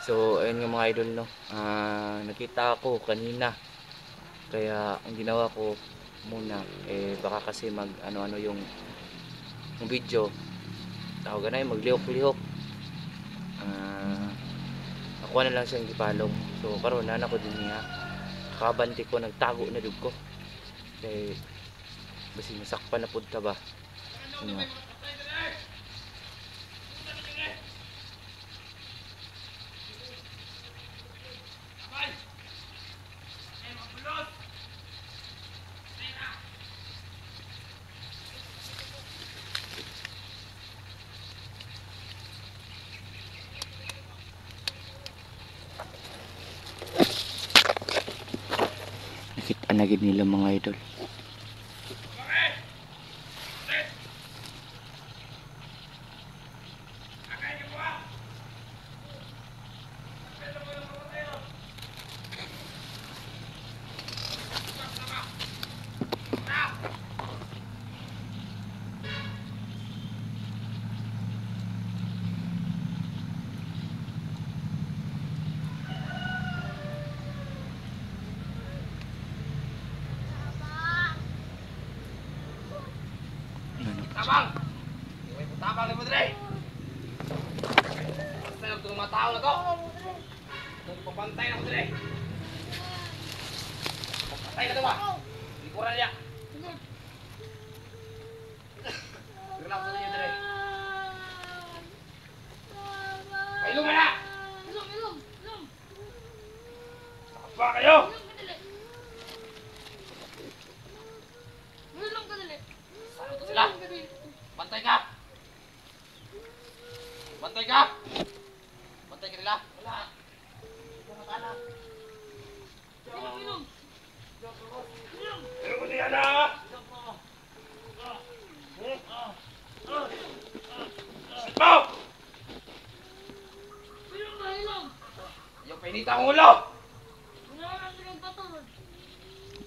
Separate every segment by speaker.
Speaker 1: So ayun nga mga idol, no, nakita ako kanina, kaya ang ginawa ko muna baka kasi mag ano-ano yung video, tawag na yung maglihok-lihok, ako na lang siyang gipalong. So karon na ko din niya kabanti ko, nagtago na dug ko kay basi masakpan na pud ta ba. Nakita na gid nila mga idol.
Speaker 2: Tabang! May putabang ni mo dire! Basta lang itong mga tao na to! Pabantay na ko dire! Pabantay na ito ba? Likuran niya! Tignan ko sa inyo dire! Pailong na! Ilong! Nakapa kayo! Saan ito sila? Bantay ka! Bantay ka! Bantay ka nila! Wala! Ito na kala! Ilong! Ilong ko niya na! Sipaw! Yung painita ang ulo!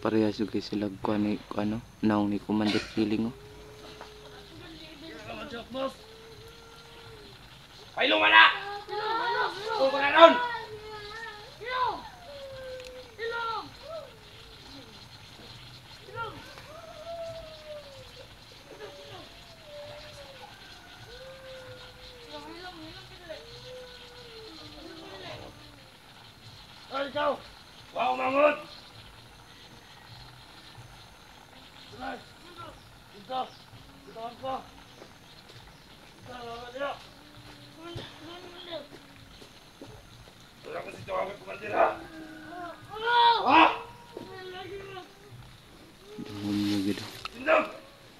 Speaker 1: Parehas juga sila kuan ni ano naong ni Commander Killing.
Speaker 2: Pailong ka na! Tulog ka na ron! Ay, ikaw! Wow, mangot! Dito! Dito ako! Wala ko si Tawag Kumandir, ha? Ha?
Speaker 1: Demonyo gitu.
Speaker 2: Tindog!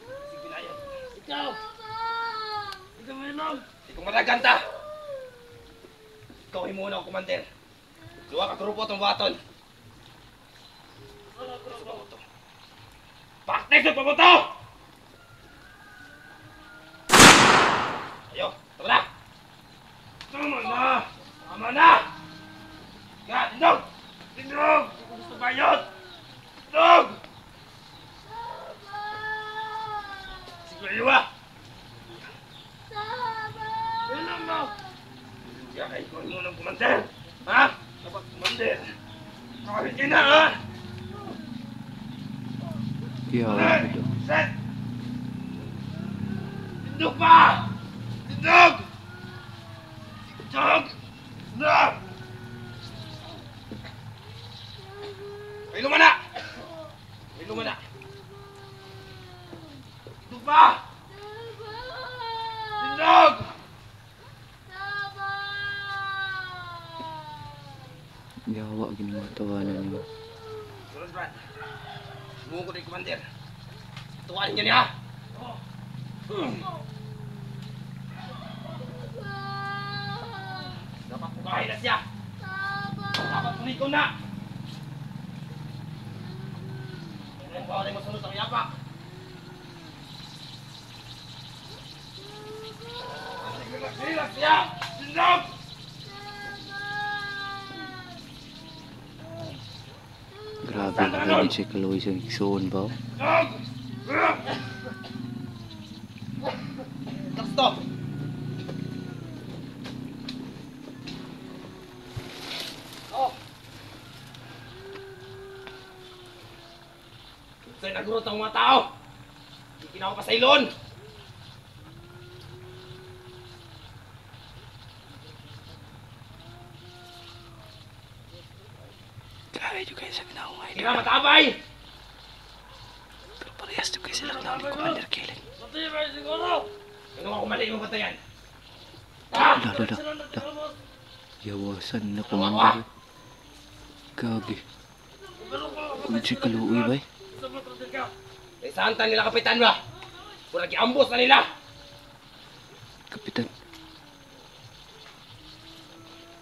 Speaker 2: Sige na yan. Ikaw! Ikaw mo inom! Ikaw maraganta! Ikaw ay muna ako, Kumandir. Luwa ka grupo itong baton. Pakte sa pabuto! Ayo, tama na! Tama na! Tama na! Nga, tindog! Tindog! Gusto bayot! Tindog! Sige, liwa! Inom mo! Kaya kayo ko mo ng kumandir! Ha? Dapat kumandir! Nakakit ka na, ha?
Speaker 1: Ya gitu.
Speaker 2: Set! Tindog pa! Tindog! Tindog! Tindog! Pailong mo na! Pailong mo na! Tindog pa! Tindog!
Speaker 1: Yawa gini mga tawanan niyo.
Speaker 2: Tulad, Brad. Sumuko na yung Kumandir. Tuwanin niyo niya! Dapat bukahin na siya! Dapat punikon na! Kailan ba rin masunod ang yapak? Relax siya! Tindog!
Speaker 1: Grabe ka si Kaloy sa iksoon ba?
Speaker 2: Takto! nagurot ang mga tao. Hindi kinawa pa sa ilon.
Speaker 3: Grabe juga sa ginawa mga
Speaker 2: Hindi
Speaker 3: idol.
Speaker 2: ka matabay.
Speaker 3: Pero parehas juga sila ginawa ni Commander Kellen.
Speaker 2: Matibay siguro. Ano ako mali mo batayan?
Speaker 3: Yawasan na Commander. Gagi. Unsi kaluoy bay.
Speaker 2: Saan ta nila kapitan ba? Kung nag-iambos na nila.
Speaker 3: Kapitan.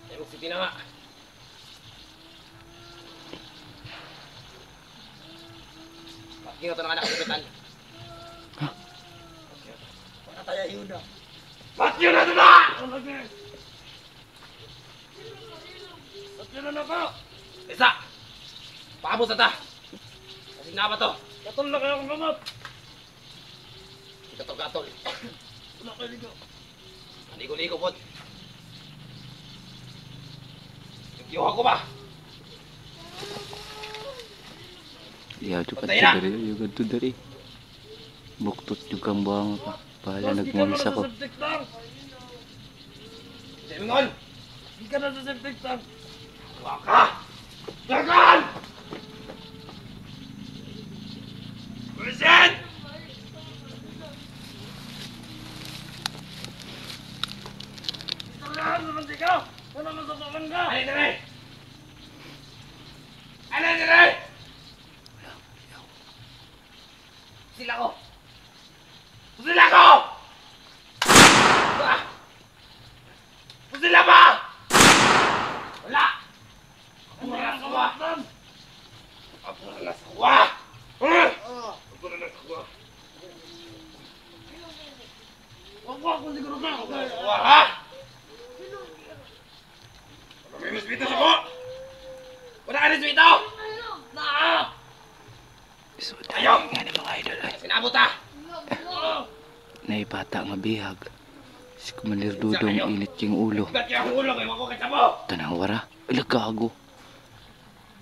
Speaker 2: Ayun si Tina nga. Bakit nga ito ng anak ng kapitan?
Speaker 3: Ha?
Speaker 2: Wala tayo ayuda. Ba't yun na ito na? Ba't yun na ako? Isa! Paabos na ta! Kasi nga ba to? Katol na kayo akong gamot! Ito to katol. Wala kayo ligo. Ligo-ligo po. Nagkiwa ko ba?
Speaker 3: Ya juga
Speaker 2: Patay na.
Speaker 3: dari juga tu dari. Buktot juga ang buhang pa. Bahala nagmulis ako.
Speaker 2: Demongon! Hindi ka na sa septic tank! Huwag ka! Dagan! Present! Tulahan naman di ka! Wala masasukan ka! Alin na rin! Alin na rin! Sila ko! Sila ko! Ah! Sila ba? Wala! Ako na nasawa! Ako na nasawa! Ako na nasawa! Ako siguro ka! Ako na nasawa, ha? Wala may respeto sa ko! Wala ka respeto! Naa!
Speaker 3: So
Speaker 2: Ayaw!
Speaker 3: nga ni mga idol ay.
Speaker 2: Sinabot ha!
Speaker 3: Naibata nga bihag. Si Commander Dudong init yung ulo.
Speaker 2: Ba't kaya ang ulo kayo ako katsabo?
Speaker 3: Tanawara. Ay gago.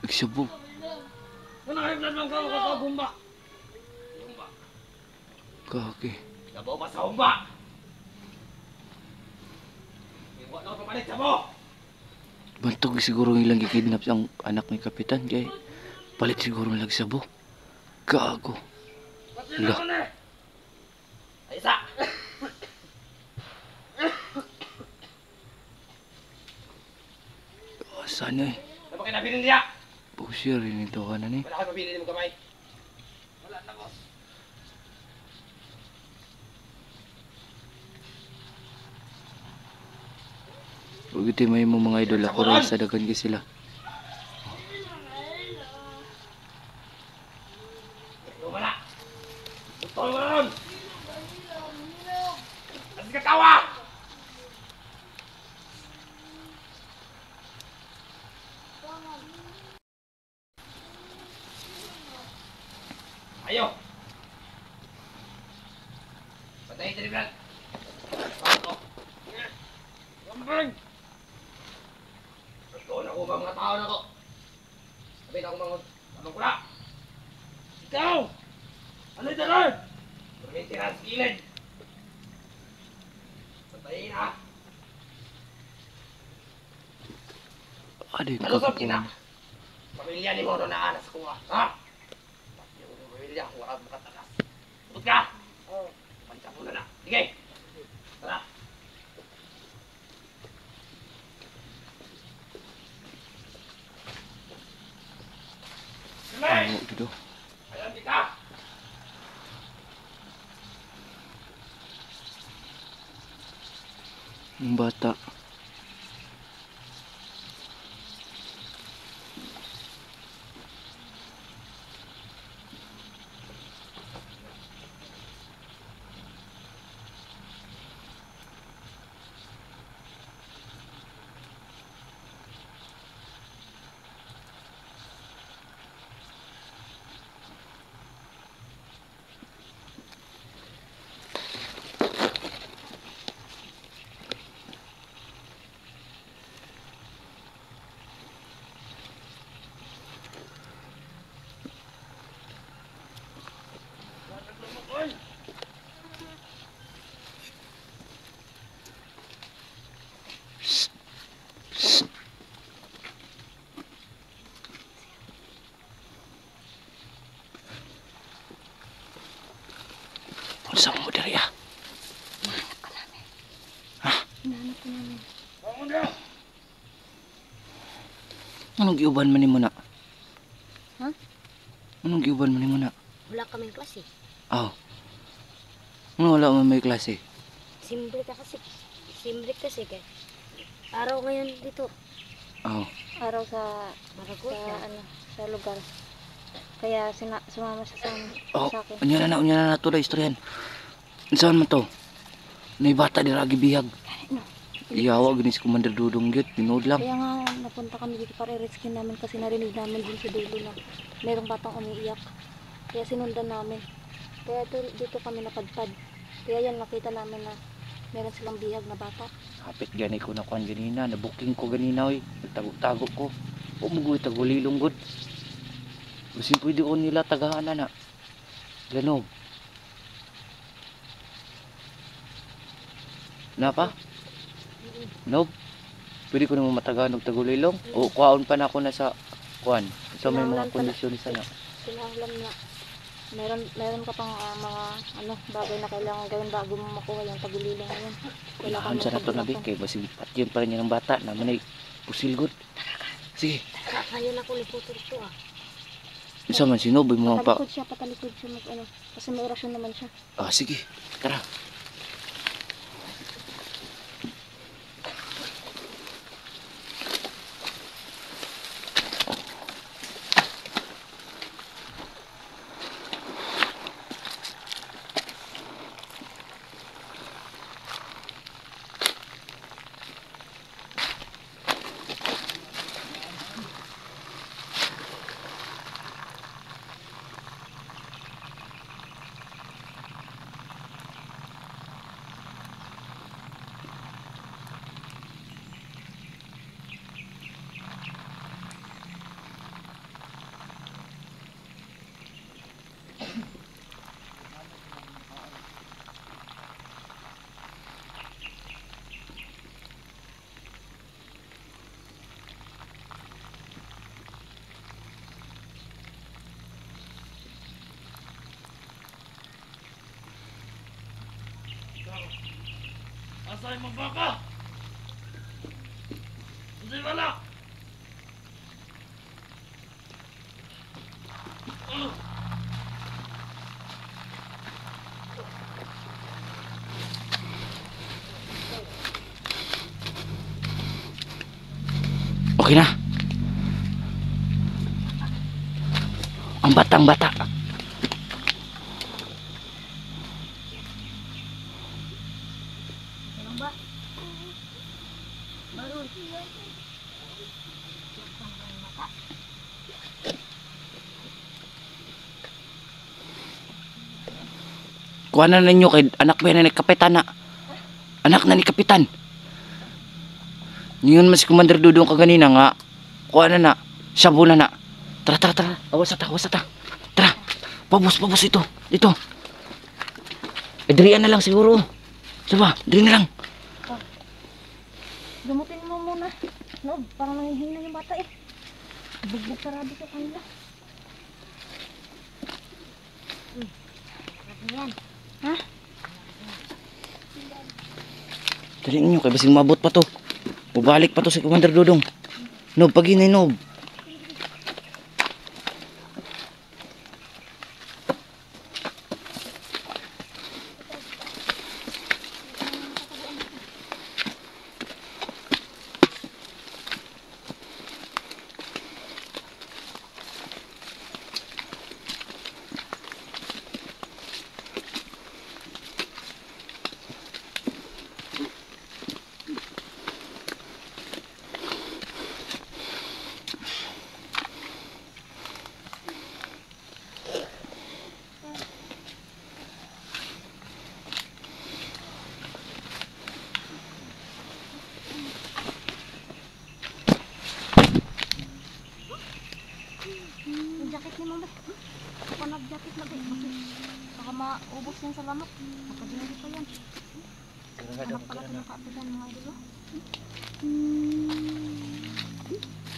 Speaker 3: Nagsabog.
Speaker 2: Ano kayo lang ka sa bumba? Bumba.
Speaker 3: Gagi.
Speaker 2: Nabaw ba sa bumba? Iwa na ako papalit sa mo!
Speaker 3: Bantog siguro ilang gikidnap ang anak ni Kapitan. Kaya palit siguro nilang sabo. Gago. Lah.
Speaker 2: Ay, isa!
Speaker 3: Sana eh.
Speaker 2: Ano ba kinabili niya?
Speaker 3: Pusir rin ito ka na ni.
Speaker 2: Wala kayo mabili mo kamay. Wala na ko.
Speaker 3: Huwag ito may mo mga idol. Ako rin sa dagan ka sila.
Speaker 2: Wala! Ito mo ron! Kasi katawa! Ayo! Patayin sa libran! Ako! Gambang! Ito na ko ba mga tao na ko? Sabi na ako mga tamang kula! Ikaw! Ano ito na? Permitiran sa gilid! Patayin ha!
Speaker 3: Adik
Speaker 2: Ano sa
Speaker 3: ka
Speaker 2: kina? Pamilya ni Moro na anas ko ha? Yung pamilya, wala mo katagas. Tubot ka! Oo. Pansya mo na na. Sige! Tara! Sige!
Speaker 3: Ano dito?
Speaker 2: Ayan kita!
Speaker 3: Ang bata.
Speaker 4: namin.
Speaker 2: Bangon na!
Speaker 3: Anong giuban man nimo na?
Speaker 4: Ha?
Speaker 3: Anong giuban man nimo na?
Speaker 4: Wala kaming klase.
Speaker 3: Aw. Ano wala man may klase?
Speaker 4: Simbre kasi kay araw ngayon dito.
Speaker 3: Aw.
Speaker 4: Araw sa sa lugar. Kaya sumama siya
Speaker 3: Oh,
Speaker 4: sa akin.
Speaker 3: unya na to da istoryan. Saan man to? Nay bata di ragi bihag. Iyawa gani si Commander Dudong gyud, tinood lang.
Speaker 4: Kaya nga napunta kami dito para i-rescue namin kasi narinig namin din sa dulo na merong batang umiiyak. Kaya sinundan namin. Kaya dito kami napadpad. Kaya yan nakita namin na meron silang bihag na bata.
Speaker 3: Hapit gani ko na kuan ganina, nabuking ko ganina oy. Tago-tago ko. Umugoy tagulilong gud. Kasi pwede ko nila tagahan na. Lanog. Napa? Nob. Pwede ko naman matagaan og tagulilong. O kuhaon pa na ako na sa kuan. So may mga kondisyon sana.
Speaker 4: Sinanglan na meron ka pang mga bagay na kailangan gawin bago mo makuha yung tagulilong ngayon.
Speaker 3: Kailangan sa nato na bikay basi patyon pa rin yan ng bata na manay pusil good. Sige.
Speaker 4: Ngayon ako liputo dito ah.
Speaker 3: Isa man sino boy mo pa.
Speaker 4: Patalikod siya kasi may orasyon naman siya.
Speaker 3: Ah sige. Tara.
Speaker 2: Asa yung mga baka? Hindi wala!
Speaker 3: Okay na. Ang batang bata.
Speaker 4: Ano ba? Baron.
Speaker 3: Kuhanan ninyo kay anak ba na ni kapitan na. Anak na ni kapitan. Ngayon mas Commander Dudong ka ganina nga. Kuhanan na. Sabo na na. Tara. Awas ata. Tara. Pabos ito. Dito. Dirian na lang siguro. Saba, diri na lang.
Speaker 4: Gamutin mo muna. No, parang nanghihina yung bata eh. Bugbog sarado sa kanila. Yan. Ha?
Speaker 3: Dali ninyo kay basing mabot pa to. Bubalik pa to si Commander Dudong. Nob, paginay Nob.
Speaker 4: Yung jacket ni mama. Ako nag-jacket na din. Baka maubos yan sa lamok. Nakadinali pa yan. Anak pala ito ng kapitan mga idolo.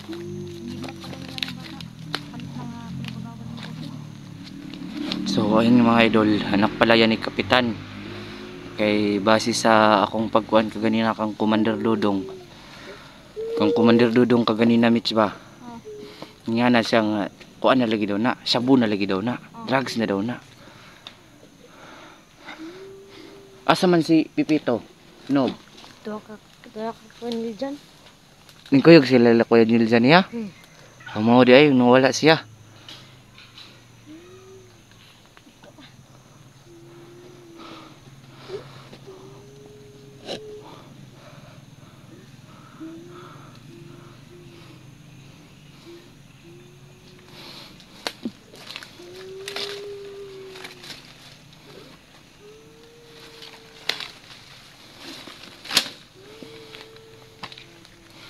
Speaker 4: Hindi ba pala nila yung bata? Palit na nga pinagbabawan ng bata.
Speaker 3: So ayun mga idol, anak pala yan ni kapitan. Kay base sa akong pagkuan kaganina kang Commander Dudong. Kang Commander Dudong kaganina Mitch ba?
Speaker 4: Oh.
Speaker 3: Nga na siya nga kuan na lagi daw na, shabu na lagi daw na, drugs na daw na. Asa man si Pipito? No.
Speaker 4: Doa ka kunil dyan.
Speaker 3: Ningkuyog sila la Kuya Niljan niya. Amo di ay nawala siya.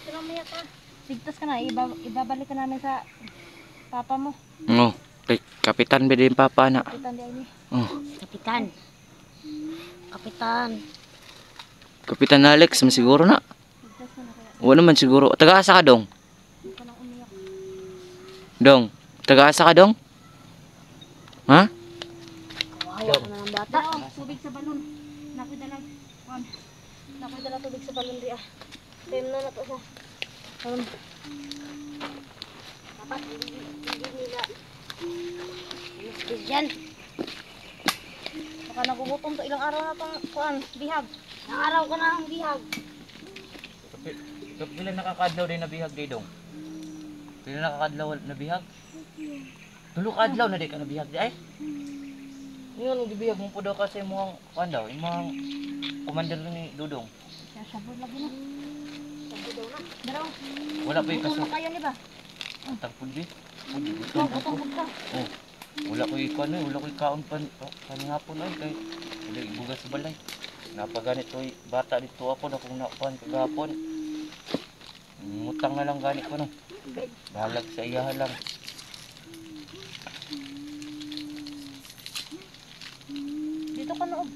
Speaker 4: Tumamaya ka. Sigtas ka na, ibabalik ka namin sa papa mo.
Speaker 3: Oh, kay kapitan ba din papa na.
Speaker 4: Kapitan di ay ni.
Speaker 3: Oh,
Speaker 4: Kapitan. Kapitan.
Speaker 3: Kapitan Alex man siguro na.
Speaker 4: Sigtas ka na kaya.
Speaker 3: Wala man siguro. Taga-asa ka dong?
Speaker 4: Huwag ka nang umiyak.
Speaker 3: Dong, taga-asa ka dong? Ha?
Speaker 4: Kawawa ka na ng bata. Tubig sa balon. Nakoy dala. Nakoy dala tubig sa balon di ah. Time na to sa. Dapat hindi nila. Yan. Baka nagugutom to ilang araw na tong kuan, bihag. Ilang araw ko na ang bihag.
Speaker 3: Pila nakakadlaw din na bihag day dong? Pila nakakadlaw na bihag? Tulo ka adlaw na di ka na bihag di ay? Ngayon ang gibihag mo po daw kasi imong kuan daw, imong commander ni Dudong.
Speaker 4: Kaya sabod lagi na. Sabod daw na. Daraw.
Speaker 3: Wala pa yung
Speaker 4: Gutom
Speaker 3: kaso.
Speaker 4: na kayo ni ba?
Speaker 3: Tagpud di. Pud
Speaker 4: Gutom ka.
Speaker 3: Oh. Wala ko ikuan eh, wala ko ikaon pan kanihapon ay kay wala ibugas sa balay. Napaganit ko bata dito ako na kung nakuan kagahapon. Mutang na lang gani ko no. Balag sa iya lang.
Speaker 4: Dito ka noob.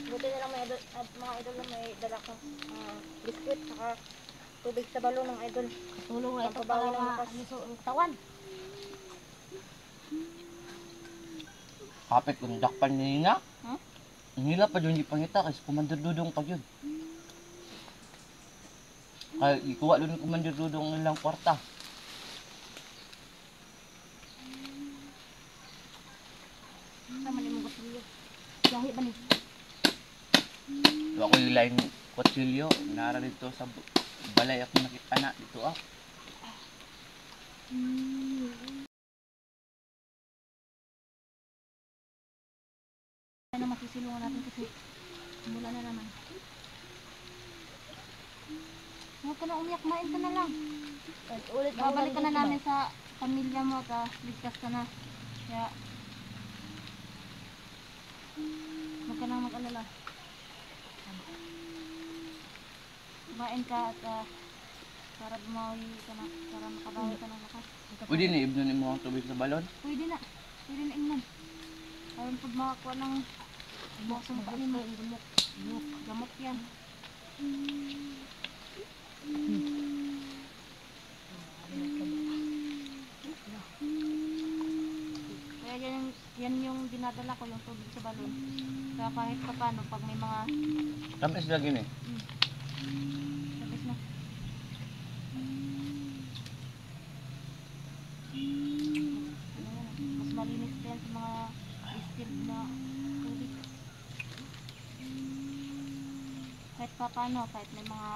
Speaker 4: Buti na lang may idol, mga idol na may dala kang biskuit saka tubig sa balon ng idol. Tulong na ito para ng tawan.
Speaker 3: Kapit kung dakpan niya.
Speaker 4: Huh?
Speaker 3: Nila pa dyan yung pangita kasi Commander Dudong pa yun. Kaya ikuha doon yung Commander Dudong nilang kwarta.
Speaker 4: Sama ni mong gusto Yahi ba ni?
Speaker 3: Ako yung line kutsilyo. Nara dito sa balay ako nakita na dito ah.
Speaker 4: Ano masisilungan natin kasi mula na naman. Huwag ka na umiyak, main ka na lang. Ulit, babalik ka na namin sa pamilya mo at ligtas ka na. Kaya, huwag ka nang mag-alala. Kumain ka at para bumawi ka na, para makabawi ka ng lakas.
Speaker 3: Pwede na ibnon mo ang tubig sa balon?
Speaker 4: Pwede na ingnan. Ayun pag makakuha ng buksan pa rin mo. Gamot yan. Kaya yan yung dinadala ko, yung tubig sa balon. Kaya kahit pa paano, pag may mga
Speaker 3: Tamis lagi ni.
Speaker 4: sabis na. Ano yan, mas malinis pa yan sa mga distilled na tubig. Kahit pa paano, kahit may mga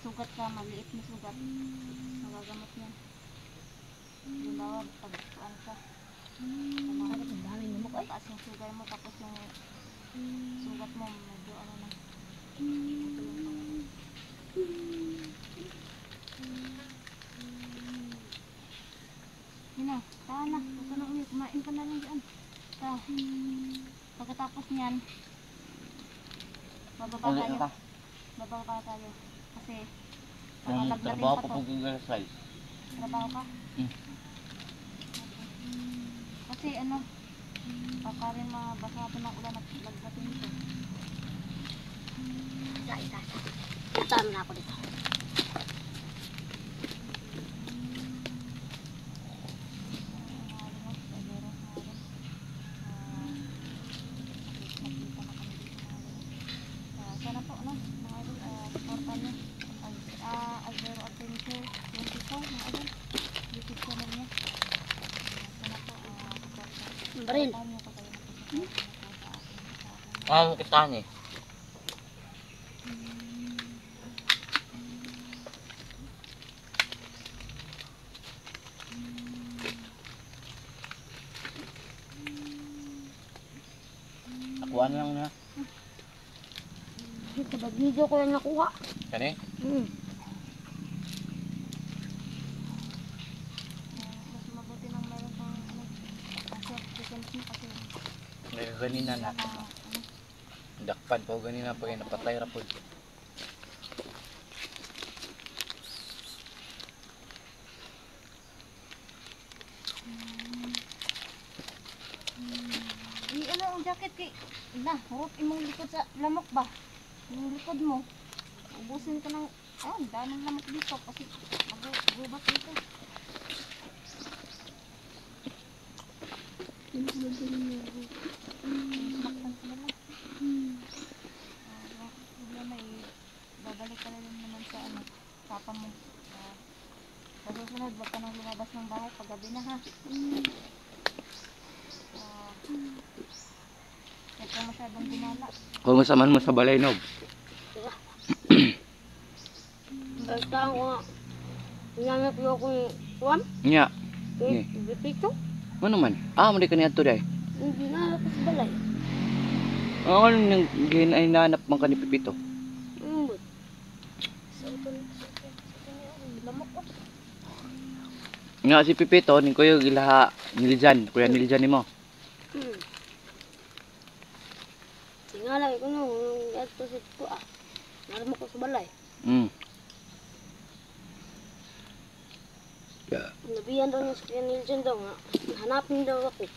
Speaker 4: sugat ka, maliit na sugat, magagamot yan. Yung daw, pagkuhan ka. Taas yung sugar mo, tapos yung sugat mo, medyo ano na. Yun na, tahan na. Huwag ka na ulit. Kumain ka na lang dyan. Pagkatapos niyan, bababa tayo. Bababa tayo. Kasi,
Speaker 3: Ang
Speaker 4: nakalagnatin
Speaker 3: trabaho
Speaker 4: pa
Speaker 3: ko
Speaker 4: to.
Speaker 3: pag gagasay.
Speaker 4: Trabaho ka?
Speaker 3: Hmm.
Speaker 4: Kasi ano, baka rin mabasa natin ng ulan at lagnatin ito. Isa. Tama na ako dito. Rin.
Speaker 3: Ano kita ni? Nakuha na lang na.
Speaker 4: Dito ba? Video ko yan nakuha.
Speaker 3: Kani?
Speaker 4: Hmm. Mas mabuti nang meron pang self-defense mo kasi.
Speaker 3: Ngayon ganina na. Dakpan po ganina pa kayo napatay ra po.
Speaker 4: Ano ang jacket kay na, hurot imong likod sa lamok ba? Yung likod mo. Ubusin ka ng dahil ng lamok dito kasi mag-gubat dito. Saktan sila lang. Problema babalik ka na rin naman sa papa mo. Sa susunod, wag ka nang lumabas ng bahay pag gabi na ha. Huwag ka masyadong gumala.
Speaker 3: Kung masaman mo sa balay nob.
Speaker 4: Basta ko nga. Inanap ko akong kuwan.
Speaker 3: Nya.
Speaker 4: Eh, dito.
Speaker 3: Ano man? Mali ka niya to day.
Speaker 4: Hindi na ako sa balay.
Speaker 3: Ano yung ginanap man ka ni Pipito?
Speaker 4: But. Sa ito lamok ko.
Speaker 3: Nga si Pipito, ni Kuya Gilaha Niljan, Kuya Niljan ni mo.
Speaker 4: Tingala ko nung ato sa ito naram ko sa balay. Nabiyan daw niya sa kanil dyan daw nga. Hanapin daw ako.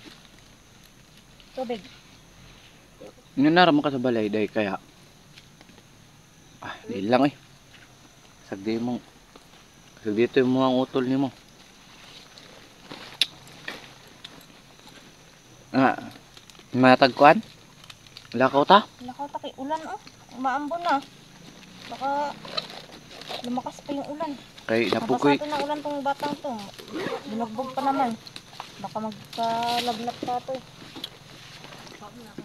Speaker 4: Tubig.
Speaker 3: Nanara mo ka sa balay day kaya. Di lang eh. Sagdi mo. Sagdi ito yung mga utol ni mo. Matagkuan? Lakaw ta?
Speaker 4: Lakaw ta kay ulan Umaambon na. Baka lumakas pa yung ulan.
Speaker 3: Kay napukoy.
Speaker 4: Nabasa na ulan tong batang to. Binugbog pa naman. Baka magkalagnat pa to.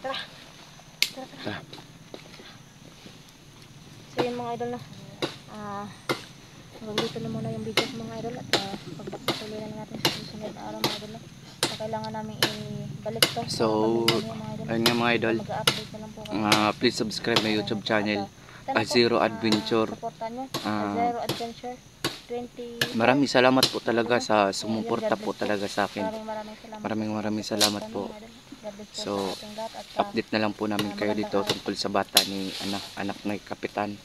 Speaker 4: Tara.
Speaker 3: Tara.
Speaker 4: So yun mga idol na. Hanggang dito na muna yung video mga idol at pagpapatuloy na natin sa susunod na araw mga idol na. Kailangan namin ibalik to.
Speaker 3: So, ayun nga mga idol.
Speaker 4: Mag-update na lang po kami.
Speaker 3: Please subscribe my YouTube channel. Zero Adventure.
Speaker 4: Supportan nyo. Zero Adventure 20.
Speaker 3: Maraming salamat po talaga sa sumuporta po talaga sa akin.
Speaker 4: Maraming salamat
Speaker 3: po.
Speaker 4: God bless po
Speaker 3: So,
Speaker 4: sa ating lahat at
Speaker 3: update na lang po namin kayo dito tungkol sa bata ni anak ng kapitan.